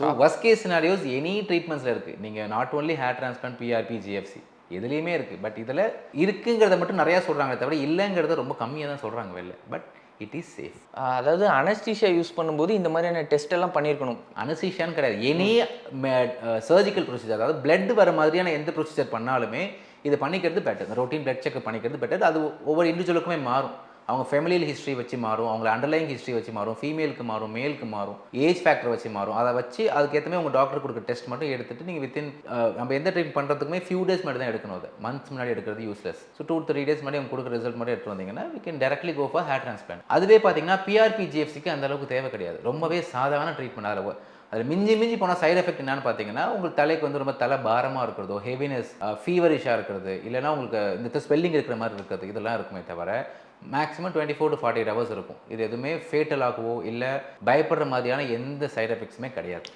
So worst case scenarios any ட்ரீட்மெண்ட்ஸில் இருக்குது. நீங்கள் not only hair transplant, PRP, GFC எதுலேயுமே இருக்குது. பட் இதில் இருக்குங்கிறத மட்டும் நிறையா சொல்கிறாங்க தவிர இல்லைங்கிறத ரொம்ப கம்மியாக தான் சொல்கிறாங்க வெளில. But it is safe. அதாவது அனஸ்தீஷியா யூஸ் பண்ணும்போது இந்த மாதிரியான டெஸ்ட் எல்லாம் பண்ணியிருக்கணும். அனஸ்தீஷியான்னு கிடையாது, எனி சர்ஜிக்கல் ப்ரொசீஜர், அதாவது பிளட் வர மாதிரியான எந்த ப்ரொசீஜர் பண்ணாலுமே இதை பண்ணிக்கிறது பெட்டர். ரொட்டீன் பிளட் செக் பண்ணிக்கிறது பெட்டர். அது ஒவ்வொரு இண்டிவிஜுவலுக்குமே மாறும். அவங்க ஃபேமிலியில் ஹிஸ்ட்ரி வச்சு மாறும், அவங்கள அண்டர்லைங் ஹிஸ்ட்ரி வச்சு மாறும், ஃபீமேலுக்கு மாறும், மேலுக்கு மாறும், ஏஜ் ஃபேக்டர் வச்சு மாறும். அதை வச்சு அதுக்கேற்றமே உங்கள் டாக்டர் கொடுக்குற டெஸ்ட் மட்டும் எடுத்துகிட்டு நீங்கள் வித்தின் நம்ம எந்த ட்ரீட்மெண்ட் பண்ணுறதுக்குமே ஃபியூ டேஸ் மட்டும் தான் எடுக்கணும். அது மந்த்ஸ் முன்னாடி எடுக்கிறது யூஸ்லெஸ். ஸோ 2-3 டேஸ் முன்னாடி அவங்க கொடுக்குற ரிசல்ட் மட்டும் எடுத்து வந்தீங்கன்னா we can directly go for hair transplant. அதுவே பார்த்தீங்கன்னா பிஆர்பி, ஜிஎஃப்சிக்கு அந்த அளவுக்கு தேவை கிடையாது. ரொம்பவே சாதாரண ட்ரீட்மெண்ட். அதில் மிஞ்சி போனால் சைடு எஃபெக்ட் என்னன்னு பார்த்தீங்கன்னா, உங்களுக்கு தலைக்கு வந்து ரொம்ப தலை பாரமாக இருக்கிறதோ, ஹெவினஸ், ஃபீவரிஷாக இருக்கிறது, இல்லைனா உங்களுக்கு இந்த ஸ்வெல்லிங் இருக்கிற மாதிரி இருக்கிறது, இதெல்லாம் இருக்குமே தவிர மேக்ஸிமம் 24 to 48 hours இருக்கும். இது எதுவுமே ஃபேட்டலாகவோ இல்லை பயப்படுற மாதிரியான எந்த சைடு எஃபெக்ட்ஸுமே கிடையாது.